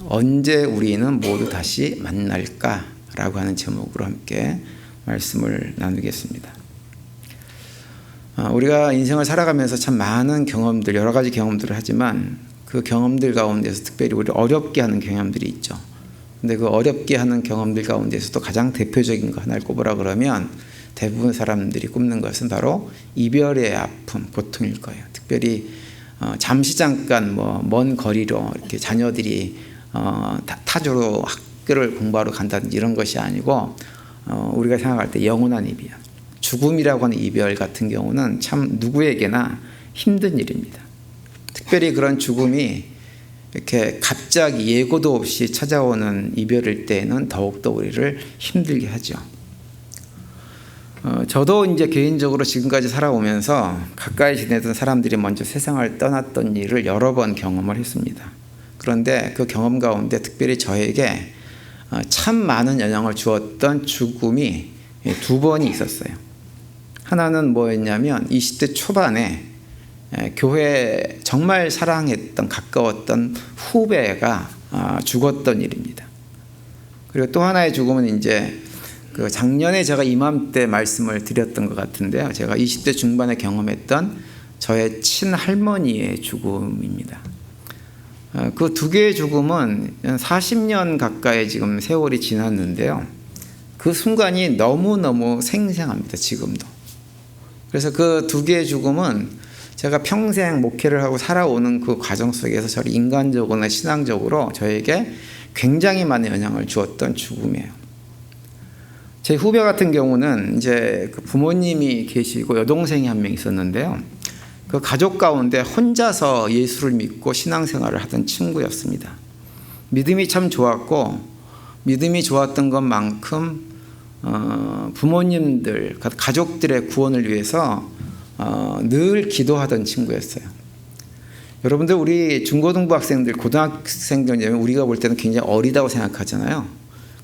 언제 우리는 모두 다시 만날까라고 하는 제목으로 함께 말씀을 나누겠습니다. 우리가 인생을 살아가면서 참 많은 경험들, 여러 가지 경험들을 하지만 그 경험들 가운데서 특별히 우리를 어렵게 하는 경험들이 있죠. 근데 그 어렵게 하는 경험들 가운데서도 가장 대표적인 거 하나를 꼽으라 그러면 대부분 사람들이 꼽는 것은 바로 이별의 아픔, 고통일 거예요. 특별히 잠시 잠깐 먼 거리로 이렇게 자녀들이 타주로 학교를 공부하러 간다든지 이런 것이 아니고 우리가 생각할 때 영원한 이별, 죽음이라고 하는 이별 같은 경우는 참 누구에게나 힘든 일입니다. 특별히 그런 죽음이 이렇게 갑자기 예고도 없이 찾아오는 이별일 때에는 더욱더 우리를 힘들게 하죠. 저도 이제 개인적으로 지금까지 살아오면서 가까이 지내던 사람들이 먼저 세상을 떠났던 일을 여러 번 경험을 했습니다. 그런데 그 경험 가운데 특별히 저에게 참 많은 영향을 주었던 죽음이 두 번이 있었어요. 하나는 뭐였냐면 20대 초반에 교회 정말 사랑했던 가까웠던 후배가 죽었던 일입니다. 그리고 또 하나의 죽음은 이제 그 작년에 제가 이맘때 말씀을 드렸던 것 같은데요. 제가 20대 중반에 경험했던 저의 친할머니의 죽음입니다. 그 두 개의 죽음은 40년 가까이 지금 세월이 지났는데요. 그 순간이 너무너무 생생합니다. 지금도. 그래서 그 두 개의 죽음은 제가 평생 목회를 하고 살아오는 그 과정 속에서 저를 인간적으로나 신앙적으로 저에게 굉장히 많은 영향을 주었던 죽음이에요. 제 후배 같은 경우는 이제 그 부모님이 계시고 여동생이 한 명 있었는데요. 그 가족 가운데 혼자서 예수를 믿고 신앙생활을 하던 친구였습니다. 믿음이 참 좋았고 믿음이 좋았던 것만큼 부모님들, 가족들의 구원을 위해서 늘 기도하던 친구였어요. 여러분들 우리 중고등부 학생들, 고등학생들 우리가 볼 때는 굉장히 어리다고 생각하잖아요.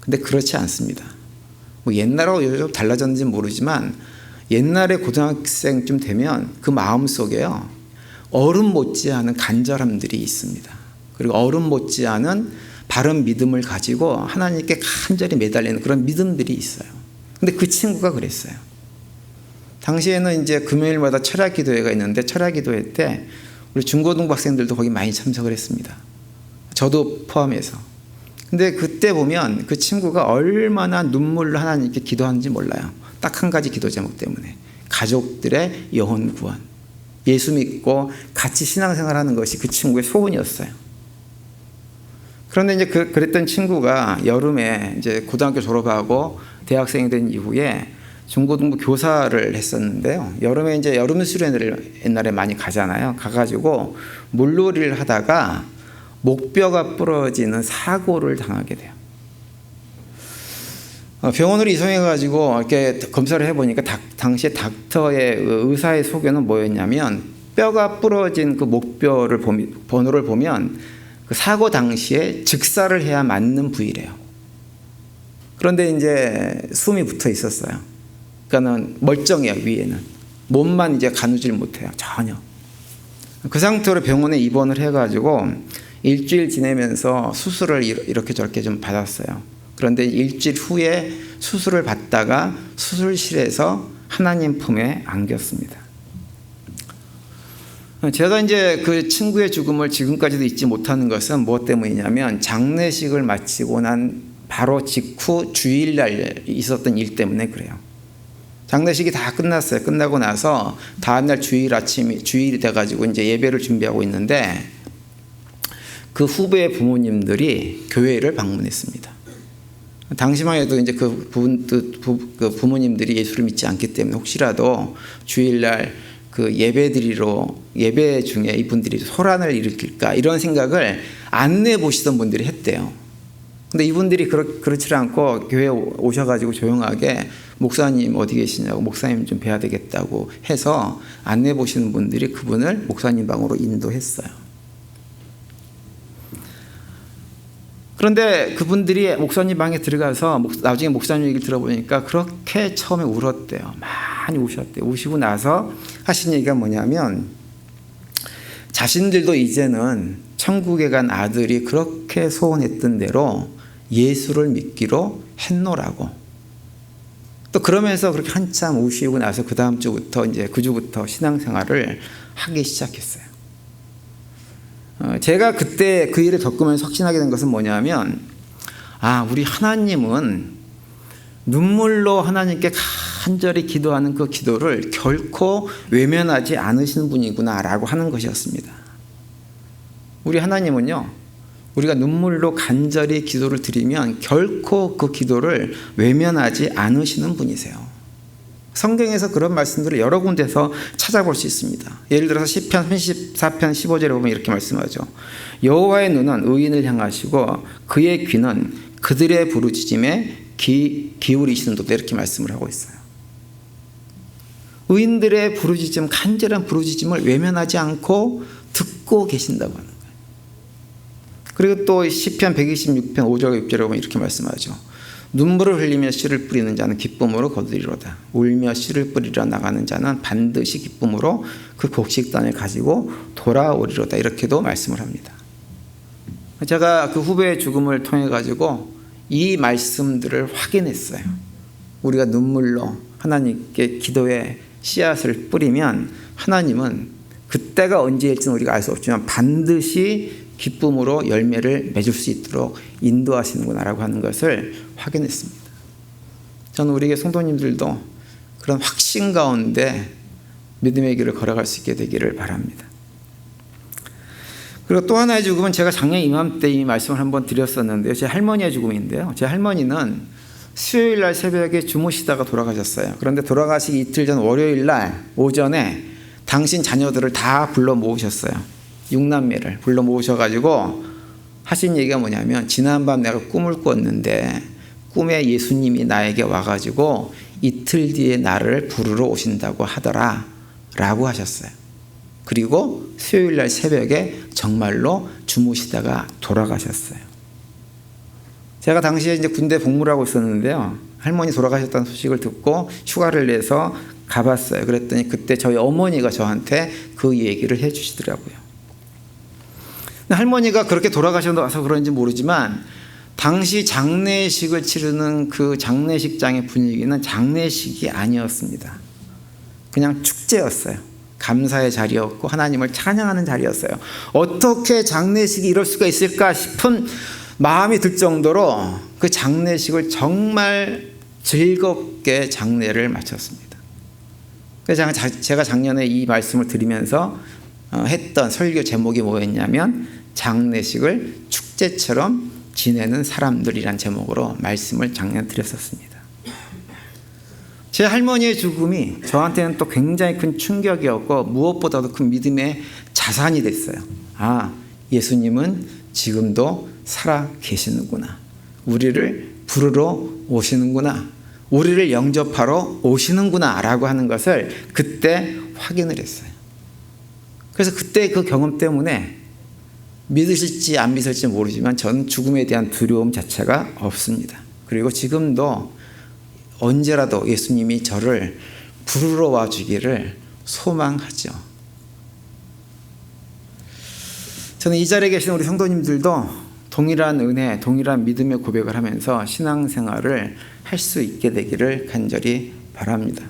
근데 그렇지 않습니다. 옛날하고 요즘 좀 달라졌는지 모르지만 옛날에 고등학생쯤 되면 그 마음속에요 어른 못지않은 간절함들이 있습니다. 그리고 어른 못지않은 바른 믿음을 가지고 하나님께 간절히 매달리는 그런 믿음들이 있어요. 근데 그 친구가 그랬어요. 당시에는 이제 금요일마다 철야 기도회가 있는데 철야 기도회 때 우리 중고등부 학생들도 거기 많이 참석을 했습니다. 저도 포함해서. 근데 그때 보면 그 친구가 얼마나 눈물로 하나님께 기도하는지 몰라요. 딱 한 가지 기도 제목 때문에. 가족들의 영혼 구원. 예수 믿고 같이 신앙생활하는 것이 그 친구의 소원이었어요. 그런데 이제 그랬던 친구가 여름에 이제 고등학교 졸업하고 대학생이 된 이후에 중고등부 교사를 했었는데요. 여름에 이제 여름 수련회를 옛날에 많이 가잖아요. 가가지고 물놀이를 하다가 목뼈가 부러지는 사고를 당하게 돼요. 병원으로 이송해가지고 이렇게 검사를 해보니까 당시에 닥터의 의사의 소견은 뭐였냐면 뼈가 부러진 그 목뼈를 번호를 보면 그 사고 당시에 즉사를 해야 맞는 부위래요. 그런데 이제 숨이 붙어 있었어요. 그러니까는 멀쩡해요. 위에는 몸만 이제 가누질 못해요. 전혀. 그 상태로 병원에 입원을 해가지고 일주일 지내면서 수술을 이렇게 저렇게 좀 받았어요. 그런데 일주일 후에 수술을 받다가 수술실에서 하나님 품에 안겼습니다. 제가 이제 그 친구의 죽음을 지금까지도 잊지 못하는 것은 무엇 때문이냐면 장례식을 마치고 난 바로 직후 주일날 있었던 일 때문에 그래요. 장례식이 다 끝났어요. 끝나고 나서 다음날 주일이 돼가지고 이제 예배를 준비하고 있는데 그 후배의 부모님들이 교회를 방문했습니다. 당시만 해도 이제 그 부모님들이 예수를 믿지 않기 때문에 혹시라도 주일날 그 예배 중에 이분들이 소란을 일으킬까 이런 생각을 안내 보시던 분들이 했대요. 근데 이분들이 그렇지 않고 교회에 오셔가지고 조용하게 목사님 어디 계시냐고 목사님 좀 뵈야 되겠다고 해서 안내 보시는 분들이 그분을 목사님 방으로 인도했어요. 그런데 그분들이 목사님 방에 들어가서 나중에 목사님 얘기를 들어보니까 그렇게 처음에 울었대요. 많이 우셨대요. 우시고 나서 하신 얘기가 뭐냐면 자신들도 이제는 천국에 간 아들이 그렇게 소원했던 대로 예수를 믿기로 했노라고. 또 그러면서 그렇게 한참 우시고 나서 그 다음 주부터 이제 그 주부터 신앙생활을 하기 시작했어요. 제가 그때 그 일을 겪으면서 확신하게 된 것은 뭐냐면, 우리 하나님은 눈물로 하나님께 간절히 기도하는 그 기도를 결코 외면하지 않으시는 분이구나라고 하는 것이었습니다. 우리 하나님은요, 우리가 눈물로 간절히 기도를 드리면 결코 그 기도를 외면하지 않으시는 분이세요. 성경에서 그런 말씀들을 여러 군데서 찾아볼 수 있습니다. 예를 들어서 시편 34편 15절에 보면 이렇게 말씀하죠. 여호와의 눈은 의인을 향하시고 그의 귀는 그들의 부르짖음에 기울이시는도다, 이렇게 말씀을 하고 있어요. 의인들의 부르짖음, 간절한 부르짖음을 외면하지 않고 듣고 계신다고 하는 거예요. 그리고 또 시편 126편 5절 6절에 보면 이렇게 말씀하죠. 눈물을 흘리며 씨를 뿌리는 자는 기쁨으로 거두리로다. 울며 씨를 뿌리러 나가는 자는 반드시 기쁨으로 그 곡식단을 가지고 돌아오리로다, 이렇게도 말씀을 합니다. 제가 그 후배의 죽음을 통해 가지고 이 말씀들을 확인했어요. 우리가 눈물로 하나님께 기도의 씨앗을 뿌리면 하나님은 그때가 언제일지는 우리가 알 수 없지만 반드시 기쁨으로 열매를 맺을 수 있도록 인도하시는구나라고 하는 것을 확인했습니다. 저는 우리에게 성도님들도 그런 확신 가운데 믿음의 길을 걸어갈 수 있게 되기를 바랍니다. 그리고 또 하나의 죽음은 제가 작년 이맘때 이 말씀을 한번 드렸었는데요. 제 할머니의 죽음인데요. 제 할머니는 수요일 날 새벽에 주무시다가 돌아가셨어요. 그런데 돌아가시기 이틀 전 월요일 날 오전에 당신 자녀들을 다 불러 모으셨어요. 6남매를 불러 모으셔가지고 하신 얘기가 뭐냐면, 지난밤 내가 꿈을 꿨는데 꿈에 예수님이 나에게 와가지고 이틀 뒤에 나를 부르러 오신다고 하더라 라고 하셨어요. 그리고 수요일 날 새벽에 정말로 주무시다가 돌아가셨어요. 제가 당시에 이제 군대 복무를 하고 있었는데요. 할머니 돌아가셨다는 소식을 듣고 휴가를 내서 가봤어요. 그랬더니 그때 저희 어머니가 저한테 그 얘기를 해주시더라고요. 할머니가 그렇게 돌아가셔서 그런지 모르지만 당시 장례식을 치르는 그 장례식장의 분위기는 장례식이 아니었습니다. 그냥 축제였어요. 감사의 자리였고 하나님을 찬양하는 자리였어요. 어떻게 장례식이 이럴 수가 있을까 싶은 마음이 들 정도로 그 장례식을 정말 즐겁게 장례를 마쳤습니다. 그래서 제가 작년에 이 말씀을 드리면서 했던 설교 제목이 뭐였냐면, 장례식을 축제처럼 지내는 사람들이란 제목으로 말씀을 작년에 드렸었습니다. 제 할머니의 죽음이 저한테는 또 굉장히 큰 충격이었고 무엇보다도 큰 믿음의 자산이 됐어요. 예수님은 지금도 살아 계시는구나. 우리를 부르러 오시는구나. 우리를 영접하러 오시는구나 라고 하는 것을 그때 확인을 했어요. 그래서 그때 그 경험 때문에 믿으실지 안 믿으실지 모르지만 저는 죽음에 대한 두려움 자체가 없습니다. 그리고 지금도 언제라도 예수님이 저를 부르러 와주기를 소망하죠. 저는 이 자리에 계신 우리 성도님들도 동일한 은혜, 동일한 믿음의 고백을 하면서 신앙생활을 할 수 있게 되기를 간절히 바랍니다.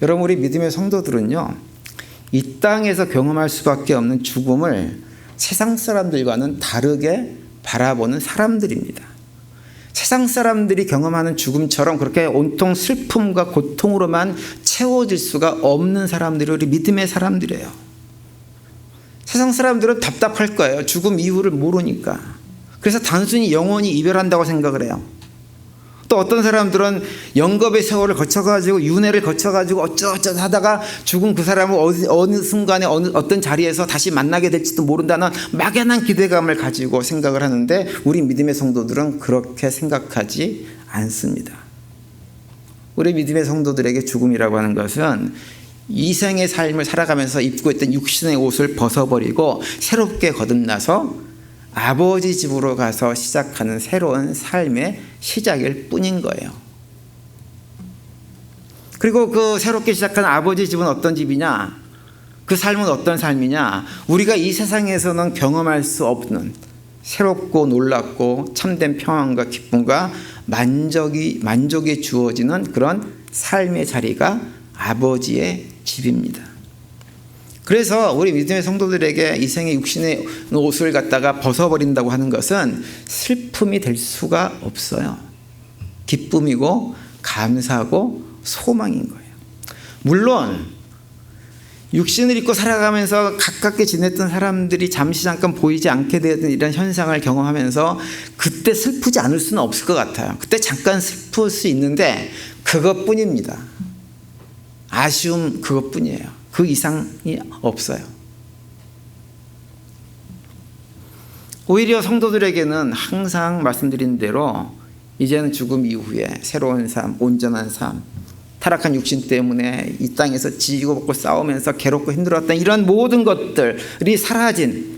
여러분, 우리 믿음의 성도들은요, 이 땅에서 경험할 수밖에 없는 죽음을 세상 사람들과는 다르게 바라보는 사람들입니다. 세상 사람들이 경험하는 죽음처럼 그렇게 온통 슬픔과 고통으로만 채워질 수가 없는 사람들이 우리 믿음의 사람들이에요. 세상 사람들은 답답할 거예요. 죽음 이유를 모르니까. 그래서 단순히 영원히 이별한다고 생각을 해요. 또 어떤 사람들은 영겁의 세월을 거쳐가지고 윤회를 거쳐가지고 어쩌저쩌 하다가 죽은 그 사람을 어느 순간에 어떤 자리에서 다시 만나게 될지도 모른다는 막연한 기대감을 가지고 생각을 하는데, 우리 믿음의 성도들은 그렇게 생각하지 않습니다. 우리 믿음의 성도들에게 죽음이라고 하는 것은 이 생의 삶을 살아가면서 입고 있던 육신의 옷을 벗어버리고 새롭게 거듭나서 아버지 집으로 가서 시작하는 새로운 삶의 시작일 뿐인 거예요. 그리고 그 새롭게 시작하는 아버지 집은 어떤 집이냐? 그 삶은 어떤 삶이냐? 우리가 이 세상에서는 경험할 수 없는 새롭고 놀랍고 참된 평안과 기쁨과 만족이 주어지는 그런 삶의 자리가 아버지의 집입니다. 그래서 우리 믿음의 성도들에게 이 생의 육신의 옷을 갖다가 벗어버린다고 하는 것은 슬픔이 될 수가 없어요. 기쁨이고 감사하고 소망인 거예요. 물론 육신을 입고 살아가면서 가깝게 지냈던 사람들이 잠시 잠깐 보이지 않게 되는 이런 현상을 경험하면서 그때 슬프지 않을 수는 없을 것 같아요. 그때 잠깐 슬플 수 있는데 그것뿐입니다. 아쉬움 그것뿐이에요. 그 이상이 없어요. 오히려 성도들에게는 항상 말씀드린 대로 이제는 죽음 이후에 새로운 삶, 온전한 삶, 타락한 육신 때문에 이 땅에서 지지고 볶고 싸우면서 괴롭고 힘들었던 이런 모든 것들이 사라진,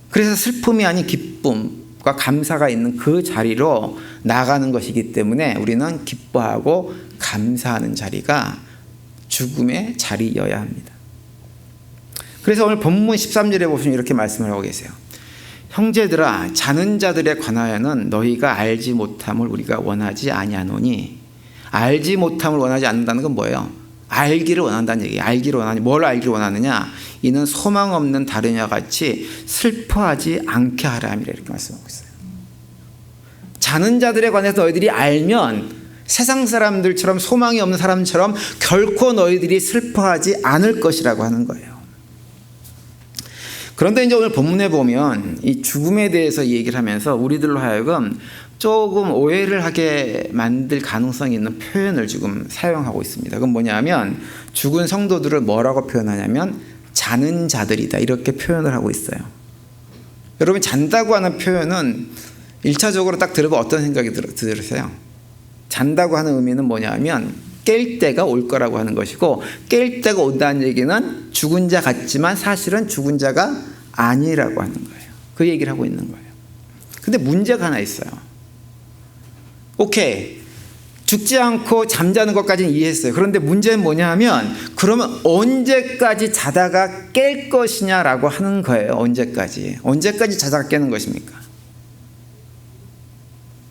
그래서 슬픔이 아닌 기쁨과 감사가 있는 그 자리로 나가는 것이기 때문에 우리는 기뻐하고 감사하는 자리가 죽음의 자리여야 합니다. 그래서 오늘 본문 13절에 보시면 이렇게 말씀을 하고 계세요. 형제들아, 자는 자들에 관하여는 너희가 알지 못함을 우리가 원하지 아니하노니. 알지 못함을 원하지 않는다는 건 뭐예요? 알기를 원한다는 얘기예요. 알기를 원하니 뭘 알기를 원하느냐? 이는 소망 없는 다름과 같이 슬퍼하지 않게 하라 함이라 이렇게 말씀하고 있어요. 자는 자들에 관해서 너희들이 알면 세상 사람들처럼 소망이 없는 사람처럼 결코 너희들이 슬퍼하지 않을 것이라고 하는 거예요. 그런데 이제 오늘 본문에 보면 이 죽음에 대해서 얘기를 하면서 우리들로 하여금 조금 오해를 하게 만들 가능성이 있는 표현을 지금 사용하고 있습니다. 그건 뭐냐면 죽은 성도들을 뭐라고 표현하냐면 자는 자들이다 이렇게 표현을 하고 있어요. 여러분, 잔다고 하는 표현은 1차적으로 딱 들어보면 어떤 생각이 들으세요? 잔다고 하는 의미는 뭐냐면 깰 때가 올 거라고 하는 것이고, 깰 때가 온다는 얘기는 죽은 자 같지만 사실은 죽은 자가 아니라고 하는 거예요. 그 얘기를 하고 있는 거예요. 근데 문제가 하나 있어요. 오케이, 죽지 않고 잠자는 것까지는 이해했어요. 그런데 문제는 뭐냐 하면 그러면 언제까지 자다가 깰 것이냐라고 하는 거예요. 언제까지 자다가 깨는 것입니까?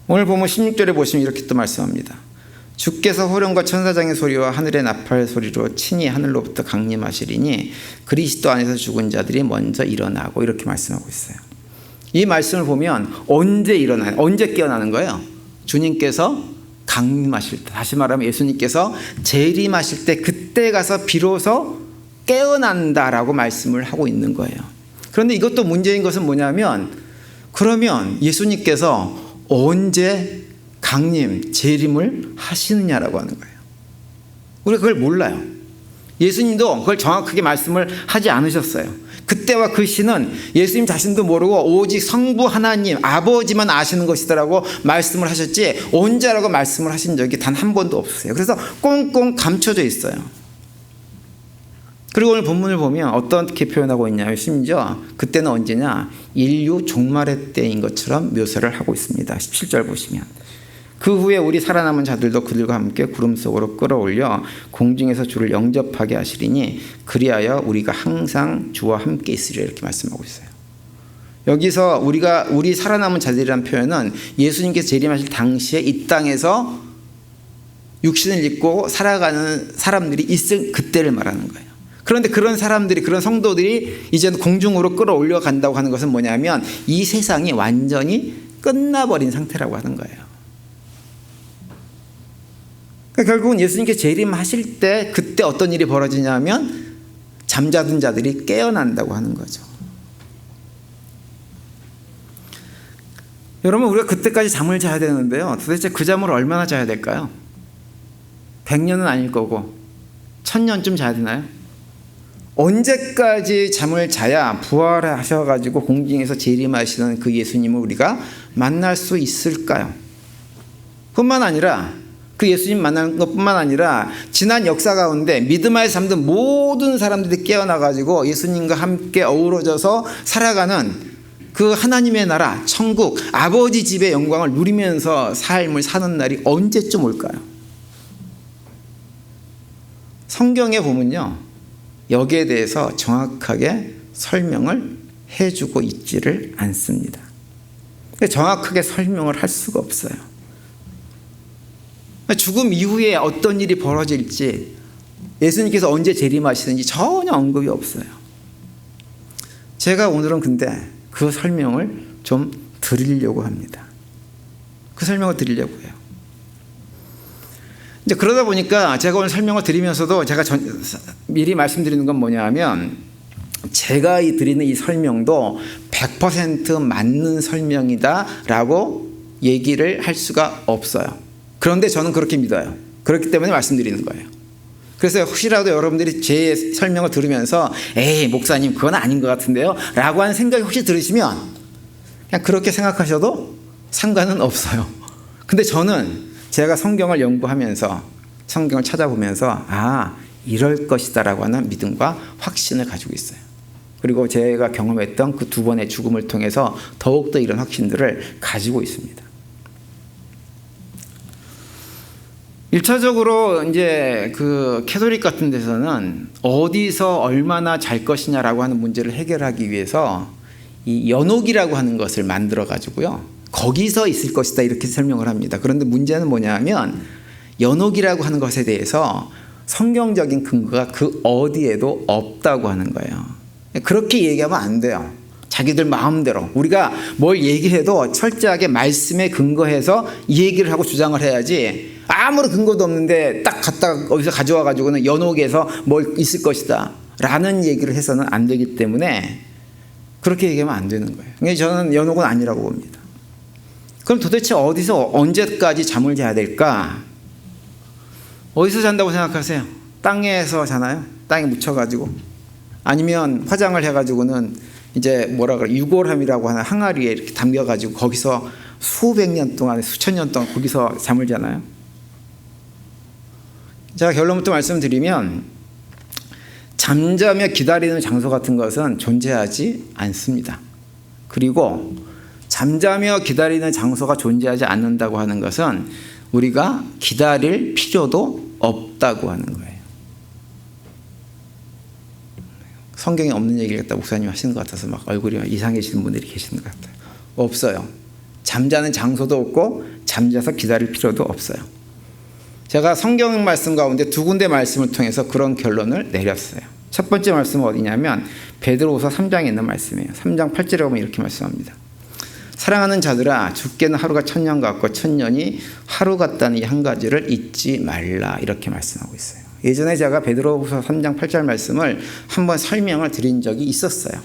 오늘 보면 16절에 보시면 이렇게 또 말씀합니다. 주께서 호령과 천사장의 소리와 하늘의 나팔 소리로 친히 하늘로부터 강림하시리니 그리스도 안에서 죽은 자들이 먼저 일어나고 이렇게 말씀하고 있어요. 이 말씀을 보면 언제 깨어나는 거예요? 주님께서 강림하실 때, 다시 말하면 예수님께서 재림하실 때 그때 가서 비로소 깨어난다라고 말씀을 하고 있는 거예요. 그런데 이것도 문제인 것은 뭐냐면 그러면 예수님께서 언제 재림을 하시느냐라고 하는 거예요. 우리가 그걸 몰라요. 예수님도 그걸 정확하게 말씀을 하지 않으셨어요. 그때와 그 시는 예수님 자신도 모르고 오직 성부 하나님 아버지만 아시는 것이다라고 말씀을 하셨지 언제라고 말씀을 하신 적이 단 한 번도 없어요. 그래서 꽁꽁 감춰져 있어요. 그리고 오늘 본문을 보면 어떻게 표현하고 있냐면 심지어 그때는 언제냐? 인류 종말의 때인 것처럼 묘사를 하고 있습니다. 17절 보시면 그 후에 우리 살아남은 자들도 그들과 함께 구름 속으로 끌어올려 공중에서 주를 영접하게 하시리니 그리하여 우리가 항상 주와 함께 있으리라 이렇게 말씀하고 있어요. 여기서 우리 살아남은 자들이라는 표현은 예수님께서 재림하실 당시에 이 땅에서 육신을 입고 살아가는 사람들이 있을 그때를 말하는 거예요. 그런데 그런 사람들이, 그런 성도들이 이제는 공중으로 끌어올려 간다고 하는 것은 뭐냐면 이 세상이 완전히 끝나버린 상태라고 하는 거예요. 그러니까 결국은 예수님께서 재림하실 때 그때 어떤 일이 벌어지냐면 잠자던 자들이 깨어난다고 하는 거죠. 여러분, 우리가 그때까지 잠을 자야 되는데요. 도대체 그 잠을 얼마나 자야 될까요? 100년은 아닐 거고 1000년쯤 자야 되나요? 언제까지 잠을 자야 부활하셔가지고 공중에서 재림하시는 그 예수님을 우리가 만날 수 있을까요? 뿐만 아니라 그 예수님 만나는 것뿐만 아니라 지난 역사 가운데 믿음 안에 잠든 모든 사람들이 깨어나가지고 예수님과 함께 어우러져서 살아가는 그 하나님의 나라, 천국, 아버지 집의 영광을 누리면서 삶을 사는 날이 언제쯤 올까요? 성경에 보면요, 여기에 대해서 정확하게 설명을 해주고 있지를 않습니다. 정확하게 설명을 할 수가 없어요. 죽음 이후에 어떤 일이 벌어질지, 예수님께서 언제 재림하시는지 전혀 언급이 없어요. 제가 오늘은 근데 그 설명을 좀 드리려고 합니다. 그 설명을 드리려고 해요. 이제 그러다 보니까 제가 오늘 설명을 드리면서도 제가 미리 말씀드리는 건 뭐냐 하면, 제가 드리는 이 설명도 100% 맞는 설명이다라고 얘기를 할 수가 없어요. 그런데 저는 그렇게 믿어요. 그렇기 때문에 말씀드리는 거예요. 그래서 혹시라도 여러분들이 제 설명을 들으면서 에이 목사님 그건 아닌 것 같은데요 라고 하는 생각이 혹시 들으시면 그냥 그렇게 생각하셔도 상관은 없어요. 근데 저는 제가 성경을 연구하면서, 성경을 찾아보면서 이럴 것이다 라고 하는 믿음과 확신을 가지고 있어요. 그리고 제가 경험했던 그 2번의 죽음을 통해서 더욱더 이런 확신들을 가지고 있습니다. 1차적으로 이제 그 캐톨릭 같은 데서는 어디서 얼마나 잘 것이냐라고 하는 문제를 해결하기 위해서 이 연옥이라고 하는 것을 만들어 가지고요, 거기서 있을 것이다 이렇게 설명을 합니다. 그런데 문제는 뭐냐면 연옥이라고 하는 것에 대해서 성경적인 근거가 그 어디에도 없다고 하는 거예요. 그렇게 얘기하면 안 돼요. 자기들 마음대로 우리가 뭘 얘기해도 철저하게 말씀에 근거해서 이 얘기를 하고 주장을 해야지, 아무런 근거도 없는데 딱 갖다가 어디서 가져와 가지고는 연옥에서 뭘 있을 것이다 라는 얘기를 해서는 안 되기 때문에 그렇게 얘기하면 안 되는 거예요. 그러니까 저는 연옥은 아니라고 봅니다. 그럼 도대체 어디서 언제까지 잠을 자야 될까? 어디서 잔다고 생각하세요? 땅에서 자나요? 땅에 묻혀가지고? 아니면 화장을 해가지고는 이제 뭐라 그래, 유골함이라고 하는 항아리에 이렇게 담겨가지고 거기서 수백 년 동안, 수천 년 동안 거기서 잠을 자나요? 제가 결론부터 말씀드리면 잠자며 기다리는 장소 같은 것은 존재하지 않습니다. 그리고 잠자며 기다리는 장소가 존재하지 않는다고 하는 것은 우리가 기다릴 필요도 없다고 하는 거예요. 성경에 없는 얘기를 갖다 목사님 하시는 것 같아서 막 얼굴이 이상해지는 분들이 계시는 것 같아요. 없어요. 잠자는 장소도 없고 잠자서 기다릴 필요도 없어요. 제가 성경 말씀 가운데 2군데 말씀을 통해서 그런 결론을 내렸어요. 첫 번째 말씀은 어디냐면 베드로후서 3장에 있는 말씀이에요. 3장 8절에 보면 이렇게 말씀합니다. 사랑하는 자들아, 죽게는 하루가 1000년 같고 1000년이 하루 같다는 이 한 가지를 잊지 말라, 이렇게 말씀하고 있어요. 예전에 제가 베드로후서 3장 8절 말씀을 한번 설명을 드린 적이 있었어요.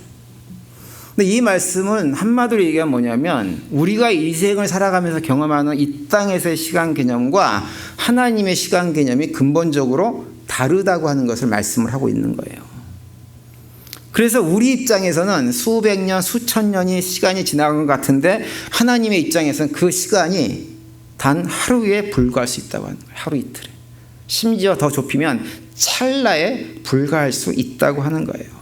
근데 이 말씀은 한마디로 얘기하면 뭐냐면 우리가 이 생을 살아가면서 경험하는 이 땅에서의 시간 개념과 하나님의 시간 개념이 근본적으로 다르다고 하는 것을 말씀을 하고 있는 거예요. 그래서 우리 입장에서는 수백 년, 수천 년이 시간이 지나간 것 같은데 하나님의 입장에서는 그 시간이 단 하루에 불과할 수 있다고 하는 거예요. 하루 이틀에. 심지어 더 좁히면 찰나에 불과할 수 있다고 하는 거예요.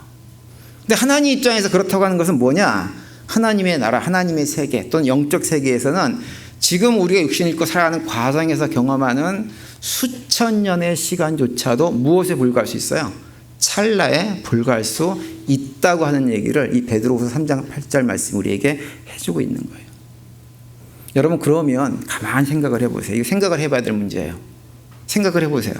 근데 하나님 입장에서 그렇다고 하는 것은 뭐냐? 하나님의 나라, 하나님의 세계 또는 영적 세계에서는 지금 우리가 육신을 입고 살아가는 과정에서 경험하는 수천 년의 시간조차도 무엇에 불과할 수 있어요? 찰나에 불과할 수 있다고 하는 얘기를 이 베드로후서 3장 8절 말씀 우리에게 해주고 있는 거예요. 여러분, 그러면 가만히 생각을 해보세요. 이거 생각을 해봐야 될 문제예요. 생각을 해보세요.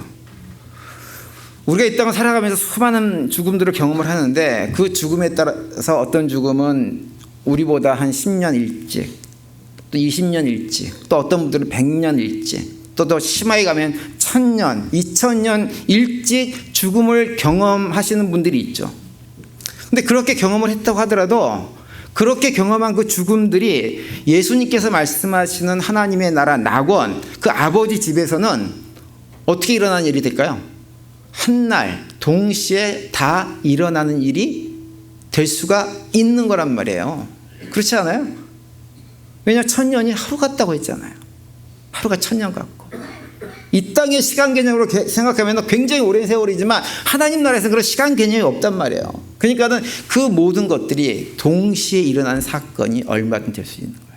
우리가 이 땅을 살아가면서 수많은 죽음들을 경험을 하는데 그 죽음에 따라서 어떤 죽음은 우리보다 한 10년 일찍, 또 20년 일찍, 또 어떤 분들은 100년 일찍, 또 더 심하게 가면 1000년, 2000년 일찍 죽음을 경험하시는 분들이 있죠. 근데 그렇게 경험을 했다고 하더라도 그렇게 경험한 그 죽음들이 예수님께서 말씀하시는 하나님의 나라 낙원, 그 아버지 집에서는 어떻게 일어나는 일이 될까요? 한날 동시에 다 일어나는 일이 될 수가 있는 거란 말이에요. 그렇지 않아요? 왜냐하면 1000년이 하루 같다고 했잖아요. 하루가 1000년 같고. 이 땅의 시간 개념으로 생각하면 굉장히 오랜 세월이지만 하나님 나라에서는 그런 시간 개념이 없단 말이에요. 그러니까 그 모든 것들이 동시에 일어나는 사건이 얼마든 될 수 있는 거예요.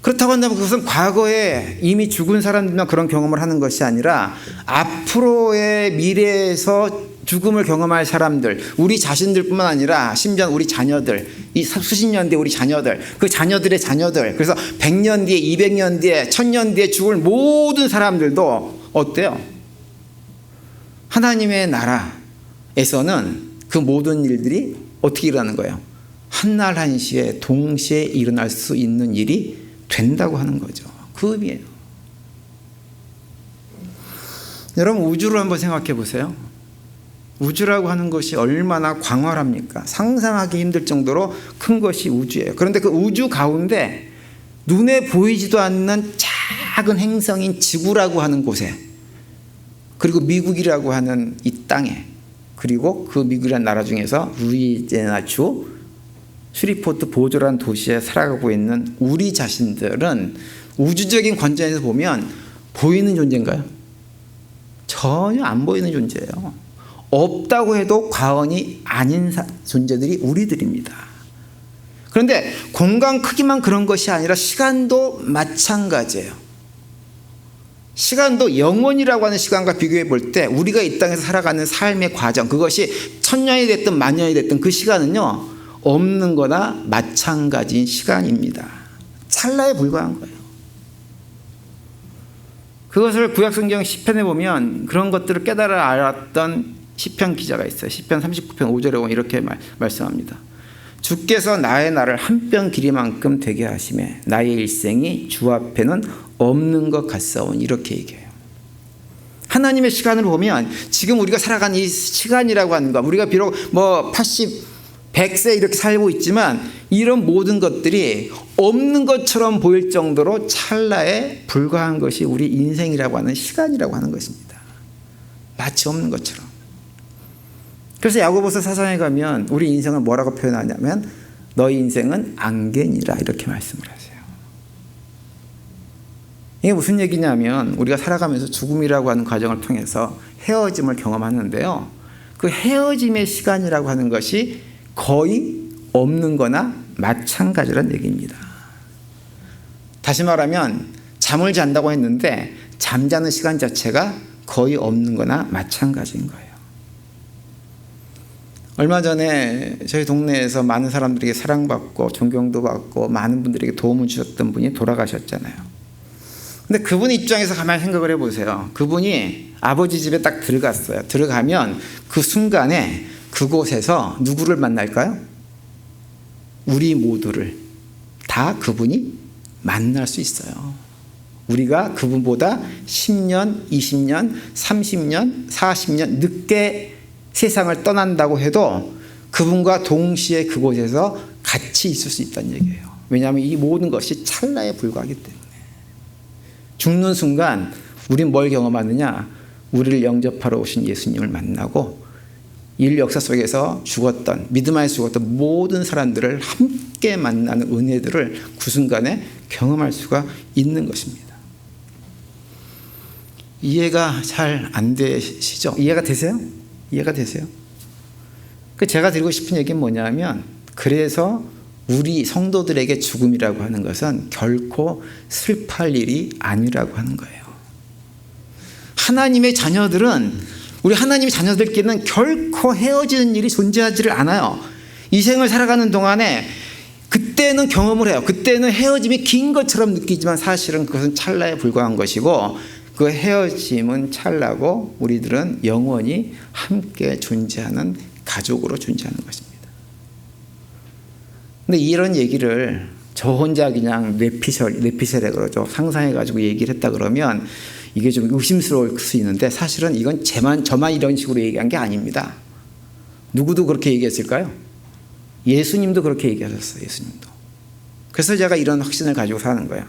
그렇다고 한다면 그것은 과거에 이미 죽은 사람들만 그런 경험을 하는 것이 아니라 앞으로의 미래에서 죽음을 경험할 사람들, 우리 자신들뿐만 아니라 심지어 우리 자녀들, 이 수십 년 뒤에 우리 자녀들, 그 자녀들의 자녀들, 그래서 100년 뒤에, 200년 뒤에, 1000년 뒤에 죽을 모든 사람들도 어때요? 하나님의 나라에서는 그 모든 일들이 어떻게 일어나는 거예요? 한날 한시에 동시에 일어날 수 있는 일이 된다고 하는 거죠. 그 의미예요. 여러분, 우주를 한번 생각해 보세요. 우주라고 하는 것이 얼마나 광활합니까? 상상하기 힘들 정도로 큰 것이 우주예요. 그런데 그 우주 가운데 눈에 보이지도 않는 작은 행성인 지구라고 하는 곳에, 그리고 미국이라고 하는 이 땅에, 그리고 그 미국이라는 나라 중에서 루이지애나주 슈리포트 보조라는 도시에 살아가고 있는 우리 자신들은 우주적인 관점에서 보면 보이는 존재인가요? 전혀 안 보이는 존재예요. 없다고 해도 과언이 아닌 존재들이 우리들입니다. 그런데 공간 크기만 그런 것이 아니라 시간도 마찬가지예요. 시간도 영원이라고 하는 시간과 비교해 볼 때 우리가 이 땅에서 살아가는 삶의 과정, 그것이 1000년이 됐든 10,000년이 됐든 그 시간은요, 없는 거나 마찬가지인 시간입니다. 찰나에 불과한 거예요. 그것을 구약성경 시편에 보면 그런 것들을 깨달아 알았던 시편 기자가 있어요. 시편 39편 5절에 보면 이렇게 말씀합니다. 주께서 나의 날을 한 뼘 길이만큼 되게 하시매 나의 일생이 주 앞에는 없는 것 같사오니, 이렇게 얘기해요. 하나님의 시간을 보면 지금 우리가 살아가는 이 시간이라고 하는 것, 우리가 비록 80, 100세 이렇게 살고 있지만 이런 모든 것들이 없는 것처럼 보일 정도로 찰나에 불과한 것이 우리 인생이라고 하는 시간이라고 하는 것입니다. 마치 없는 것처럼. 그래서 야고보서 4장에 가면 우리 인생을 뭐라고 표현하냐면 너희 인생은 안개니라, 이렇게 말씀을 하세요. 이게 무슨 얘기냐면 우리가 살아가면서 죽음이라고 하는 과정을 통해서 헤어짐을 경험하는데요, 그 헤어짐의 시간이라고 하는 것이 거의 없는 거나 마찬가지란 얘기입니다. 다시 말하면 잠을 잔다고 했는데 잠자는 시간 자체가 거의 없는 거나 마찬가지인 거예요. 얼마 전에 저희 동네에서 많은 사람들에게 사랑받고 존경도 받고 많은 분들에게 도움을 주셨던 분이 돌아가셨잖아요. 근데 그분 입장에서 가만히 생각을 해보세요. 그분이 아버지 집에 딱 들어갔어요. 들어가면 그 순간에 그곳에서 누구를 만날까요? 우리 모두를 다 그분이 만날 수 있어요. 우리가 그분보다 10년, 20년, 30년, 40년 늦게 세상을 떠난다고 해도 그분과 동시에 그곳에서 같이 있을 수 있다는 얘기예요. 왜냐하면 이 모든 것이 찰나에 불과하기 때문에. 죽는 순간 우린 뭘 경험하느냐? 우리를 영접하러 오신 예수님을 만나고 인류 역사 속에서 죽었던, 믿음 안에서 죽었던 모든 사람들을 함께 만나는 은혜들을 그 순간에 경험할 수가 있는 것입니다. 이해가 잘 안 되시죠? 이해가 되세요? 이해가 되세요? 제가 드리고 싶은 얘기는 뭐냐면, 그래서 우리 성도들에게 죽음이라고 하는 것은 결코 슬퍼할 일이 아니라고 하는 거예요. 하나님의 자녀들은, 우리 하나님의 자녀들끼리는 결코 헤어지는 일이 존재하지를 않아요. 이 생을 살아가는 동안에 그때는 경험을 해요. 그때는 헤어짐이 긴 것처럼 느끼지만 사실은 그것은 찰나에 불과한 것이고, 그 헤어짐은 찰나고 우리들은 영원히 함께 존재하는 가족으로 존재하는 것입니다. 근데 이런 얘기를 저 혼자 그냥 뇌피셜에 그러죠. 상상해가지고 얘기를 했다 그러면 이게 좀 의심스러울 수 있는데, 사실은 이건 저만 이런 식으로 얘기한 게 아닙니다. 누구도 그렇게 얘기했을까요? 예수님도 그렇게 얘기하셨어요. 예수님도. 그래서 제가 이런 확신을 가지고 사는 거예요.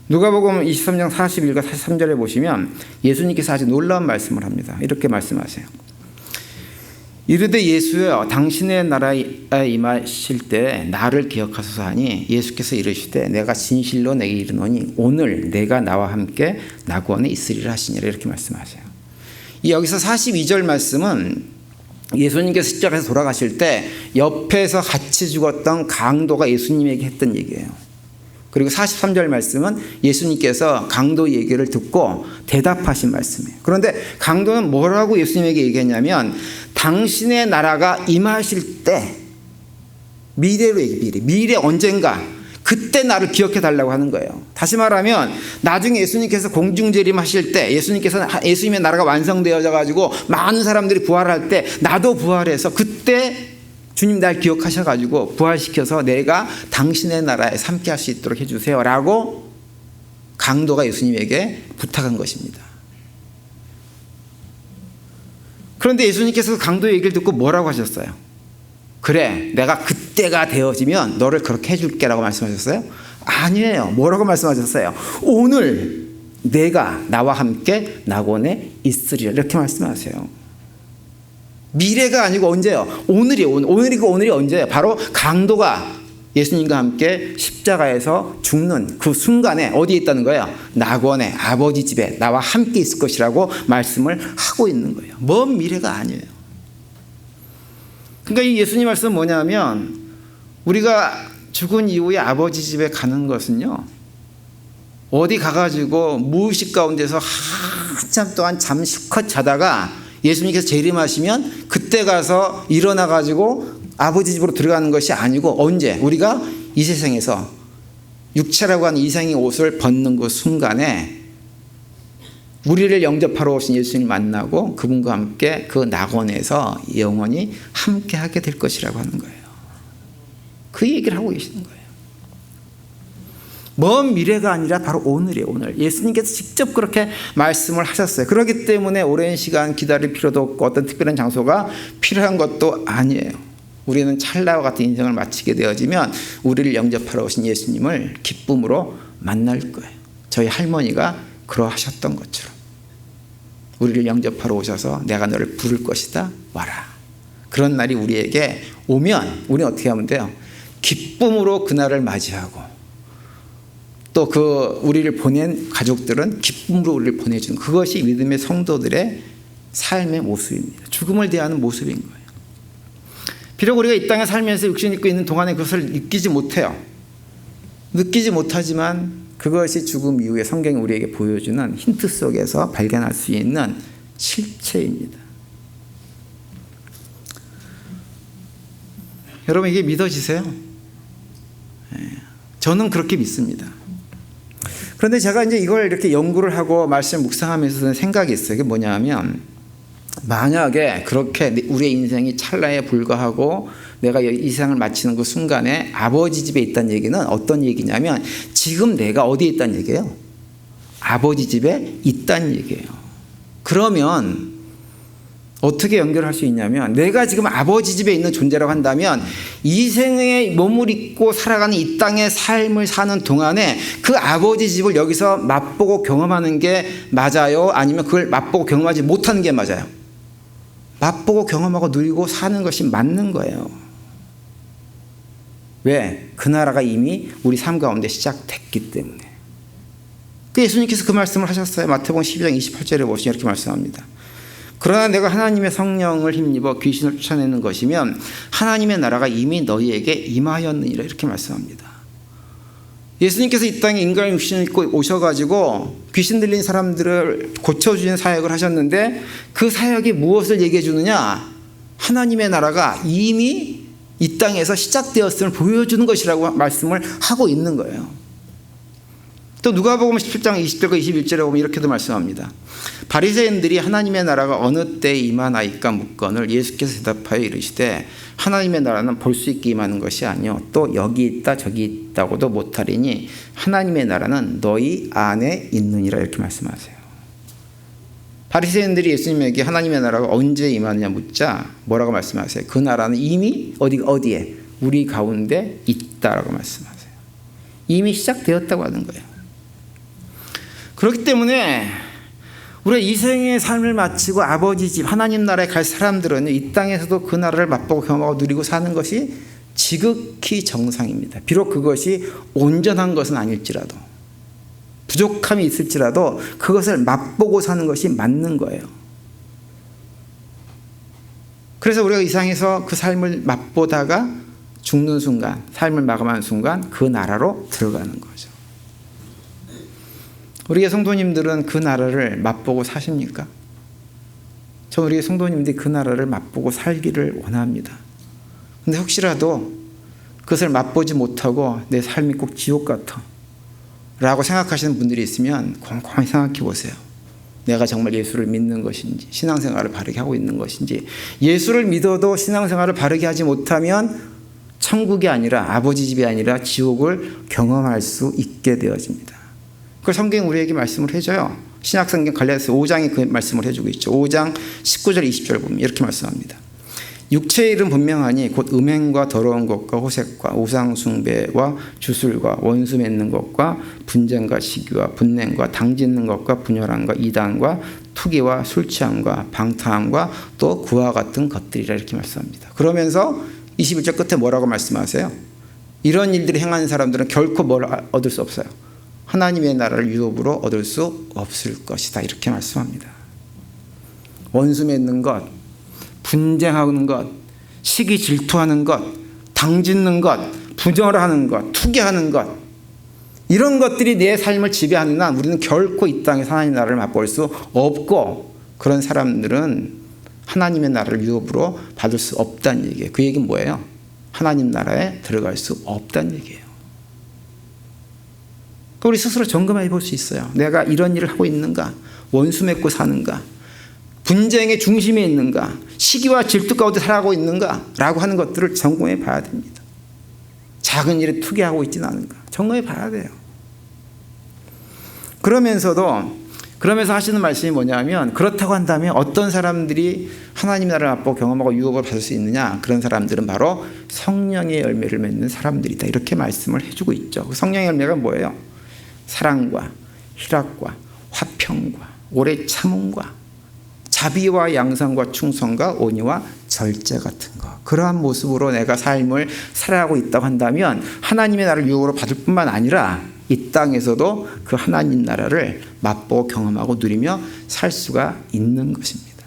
누가복음 23장 41과 43절에 보시면 예수님께서 아주 놀라운 말씀을 합니다. 이렇게 말씀하세요. 이르되 예수여, 당신의 나라에 임하실 때 나를 기억하소서 하니, 예수께서 이르시되 내가 진실로 내게 이르노니 오늘 내가 나와 함께 낙원에 있으리라 하시니라, 이렇게 말씀하세요. 여기서 42절 말씀은 예수님께서 십자가에서 돌아가실 때 옆에서 같이 죽었던 강도가 예수님에게 했던 얘기예요. 그리고 43절 말씀은 예수님께서 강도 얘기를 듣고 대답하신 말씀이에요. 그런데 강도는 뭐라고 예수님에게 얘기했냐면 당신의 나라가 임하실 때 미래로 얘기해. 미래 언젠가 그때 나를 기억해 달라고 하는 거예요. 다시 말하면 나중에 예수님께서 공중재림하실 때 예수님의 나라가 완성되어져 가지고 많은 사람들이 부활할 때 나도 부활해서 그때 주님 날 기억하셔가지고 부활시켜서 내가 당신의 나라에 함께 할 수 있도록 해주세요 라고 강도가 예수님에게 부탁한 것입니다. 그런데 예수님께서 강도의 얘기를 듣고 뭐라고 하셨어요? 그래, 내가 그때가 되어지면 너를 그렇게 해줄게 라고 말씀하셨어요? 아니에요. 뭐라고 말씀하셨어요? 오늘 내가 나와 함께 낙원에 있으리라 이렇게 말씀하세요. 미래가 아니고 언제요? 오늘이에요. 오늘이고 오늘이 언제예요? 바로 강도가 예수님과 함께 십자가에서 죽는 그 순간에 어디에 있다는 거예요? 낙원에 아버지 집에 나와 함께 있을 것이라고 말씀을 하고 있는 거예요. 먼 미래가 아니에요. 그러니까 이 예수님 말씀은 뭐냐면 우리가 죽은 이후에 아버지 집에 가는 것은요, 어디 가가지고 무의식 가운데서 한참 동안 잠시컷 자다가 예수님께서 재림하시면 그때 가서 일어나가지고 아버지 집으로 들어가는 것이 아니고 언제? 우리가 이 세상에서 육체라고 하는 이생의 옷을 벗는 그 순간에 우리를 영접하러 오신 예수님을 만나고 그분과 함께 그 낙원에서 영원히 함께하게 될 것이라고 하는 거예요. 그 얘기를 하고 계시는 거예요. 먼 미래가 아니라 바로 오늘이에요. 오늘 예수님께서 직접 그렇게 말씀을 하셨어요. 그렇기 때문에 오랜 시간 기다릴 필요도 없고 어떤 특별한 장소가 필요한 것도 아니에요. 우리는 찰나와 같은 인생을 마치게 되어지면 우리를 영접하러 오신 예수님을 기쁨으로 만날 거예요. 저희 할머니가 그러하셨던 것처럼 우리를 영접하러 오셔서 내가 너를 부를 것이다 와라. 그런 날이 우리에게 오면 우리는 어떻게 하면 돼요? 기쁨으로 그날을 맞이하고 또 그 우리를 보낸 가족들은 기쁨으로 우리를 보내주는 그것이 믿음의 성도들의 삶의 모습입니다. 죽음을 대하는 모습인 거예요. 비록 우리가 이 땅에 살면서 육신 입고 있는 동안에 그것을 느끼지 못해요. 느끼지 못하지만 그것이 죽음 이후에 성경이 우리에게 보여주는 힌트 속에서 발견할 수 있는 실체입니다. 여러분 이게 믿어지세요? 저는 그렇게 믿습니다. 그런데 제가 이제 이걸 이렇게 연구를 하고 말씀 묵상하면서 드는 생각이 있어요. 그게 뭐냐 하면 만약에 그렇게 우리의 인생이 찰나에 불과하고 내가 이 세상을 마치는 그 순간에 아버지 집에 있다는 얘기는 어떤 얘기냐면 지금 내가 어디에 있다는 얘기예요? 아버지 집에 있다는 얘기예요. 그러면 어떻게 연결할 수 있냐면 내가 지금 아버지 집에 있는 존재라고 한다면 이 생에 몸을 입고 살아가는 이 땅의 삶을 사는 동안에 그 아버지 집을 여기서 맛보고 경험하는 게 맞아요? 아니면 그걸 맛보고 경험하지 못하는 게 맞아요? 맛보고 경험하고 누리고 사는 것이 맞는 거예요. 왜? 그 나라가 이미 우리 삶 가운데 시작됐기 때문에. 예수님께서 그 말씀을 하셨어요. 마태복음 12장 28절에 보시면 이렇게 말씀합니다. 그러나 내가 하나님의 성령을 힘입어 귀신을 쫓아내는 것이면 하나님의 나라가 이미 너희에게 임하였느니라 이렇게 말씀합니다. 예수님께서 이 땅에 인간의 육신을 입고 오셔가지고 귀신 들린 사람들을 고쳐주는 사역을 하셨는데 그 사역이 무엇을 얘기해 주느냐? 하나님의 나라가 이미 이 땅에서 시작되었음을 보여주는 것이라고 말씀을 하고 있는 거예요. 또 누가복음 17장 20절과 21절에 보면 이렇게도 말씀합니다. 바리새인들이 하나님의 나라가 어느 때에 임하나이까 묻거늘 예수께서 대답하여 이르시되 하나님의 나라는 볼 수 있게 임하는 것이 아니요 또 여기 있다 저기 있다고도 못하리니 하나님의 나라는 너희 안에 있느니라 이렇게 말씀하세요. 바리새인들이 예수님에게 하나님의 나라가 언제 임하느냐 묻자 뭐라고 말씀하세요? 그 나라는 이미 어디에? 우리 가운데 있다라고 말씀하세요. 이미 시작되었다고 하는 거예요. 그렇기 때문에 우리가 이 생의 삶을 마치고 아버지 집 하나님 나라에 갈 사람들은 이 땅에서도 그 나라를 맛보고 경험하고 누리고 사는 것이 지극히 정상입니다. 비록 그것이 온전한 것은 아닐지라도 부족함이 있을지라도 그것을 맛보고 사는 것이 맞는 거예요. 그래서 우리가 이 세상에서 그 삶을 맛보다가 죽는 순간, 삶을 마감하는 순간 그 나라로 들어가는 거죠. 우리의 성도님들은 그 나라를 맛보고 사십니까? 저 우리의 성도님들이 그 나라를 맛보고 살기를 원합니다. 근데 혹시라도 그것을 맛보지 못하고 내 삶이 꼭 지옥 같아 라고 생각하시는 분들이 있으면 곰곰이 생각해 보세요. 내가 정말 예수를 믿는 것인지, 신앙생활을 바르게 하고 있는 것인지. 예수를 믿어도 신앙생활을 바르게 하지 못하면 천국이 아니라, 아버지 집이 아니라 지옥을 경험할 수 있게 되어집니다. 그걸 성경이 우리에게 말씀을 해줘요. 신약성경 갈라디아서 5장에 그 말씀을 해주고 있죠. 5장 19절 20절 보면 이렇게 말씀합니다. 육체의 일은 분명하니 곧 음행과 더러운 것과 호색과 우상 숭배와 주술과 원수 맺는 것과 분쟁과 시기와 분냉과 당짓는 것과 분열함과 이단과 투기와 술 취함과 방탕함과 또 그와 같은 것들이라 이렇게 말씀합니다. 그러면서 21절 끝에 뭐라고 말씀하세요? 이런 일들을 행하는 사람들은 결코 뭘 얻을 수 없어요. 하나님의 나라를 유업으로 얻을 수 없을 것이다 이렇게 말씀합니다. 원수 맺는 것, 분쟁하는 것, 시기 질투하는 것, 당짓는 것, 분열하는 것, 투기하는 것, 이런 것들이 내 삶을 지배하는 한 우리는 결코 이 땅에서 하나님의 나라를 맛볼 수 없고, 그런 사람들은 하나님의 나라를 유업으로 받을 수 없다는 얘기예요. 그 얘기는 뭐예요? 하나님 나라에 들어갈 수 없다는 얘기예요. 우리 스스로 점검해 볼 수 있어요. 내가 이런 일을 하고 있는가? 원수 맺고 사는가? 분쟁의 중심에 있는가? 시기와 질투 가운데 살아가고 있는가? 라고 하는 것들을 점검해 봐야 됩니다. 작은 일에 투기하고 있지는 않은가? 점검해 봐야 돼요. 그러면서 하시는 말씀이 뭐냐면, 그렇다고 한다면 어떤 사람들이 하나님 나라를 맛보고 경험하고 유업을 받을 수 있느냐? 그런 사람들은 바로 성령의 열매를 맺는 사람들이다. 이렇게 말씀을 해주고 있죠. 성령의 열매가 뭐예요? 사랑과 희락과 화평과 오래 참음과 자비와 양선과 충성과 온유와 절제 같은 것, 그러한 모습으로 내가 삶을 살아가고 있다고 한다면 하나님의 나라를 유업으로 받을 뿐만 아니라 이 땅에서도 그 하나님 나라를 맛보고 경험하고 누리며 살 수가 있는 것입니다.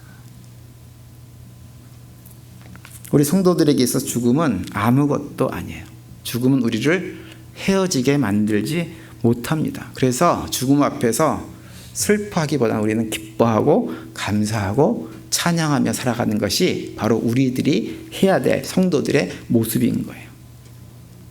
우리 성도들에게 있어서 죽음은 아무것도 아니에요. 죽음은 우리를 헤어지게 만들지 못합니다. 그래서 죽음 앞에서 슬퍼하기보다는 우리는 기뻐하고 감사하고 찬양하며 살아가는 것이 바로 우리들이 해야 될 성도들의 모습인 거예요.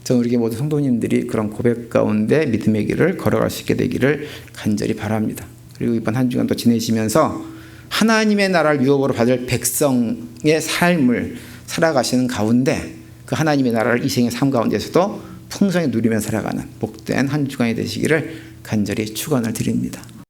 저는 우리 모든 성도님들이 그런 고백 가운데 믿음의 길을 걸어갈 수 있게 되기를 간절히 바랍니다. 그리고 이번 한 주간 또 지내시면서 하나님의 나라를 유업으로 받을 백성의 삶을 살아가시는 가운데 그 하나님의 나라를 이생의 삶 가운데서도 풍성히 누리며 살아가는 복된 한 주간이 되시기를 간절히 축원을 드립니다.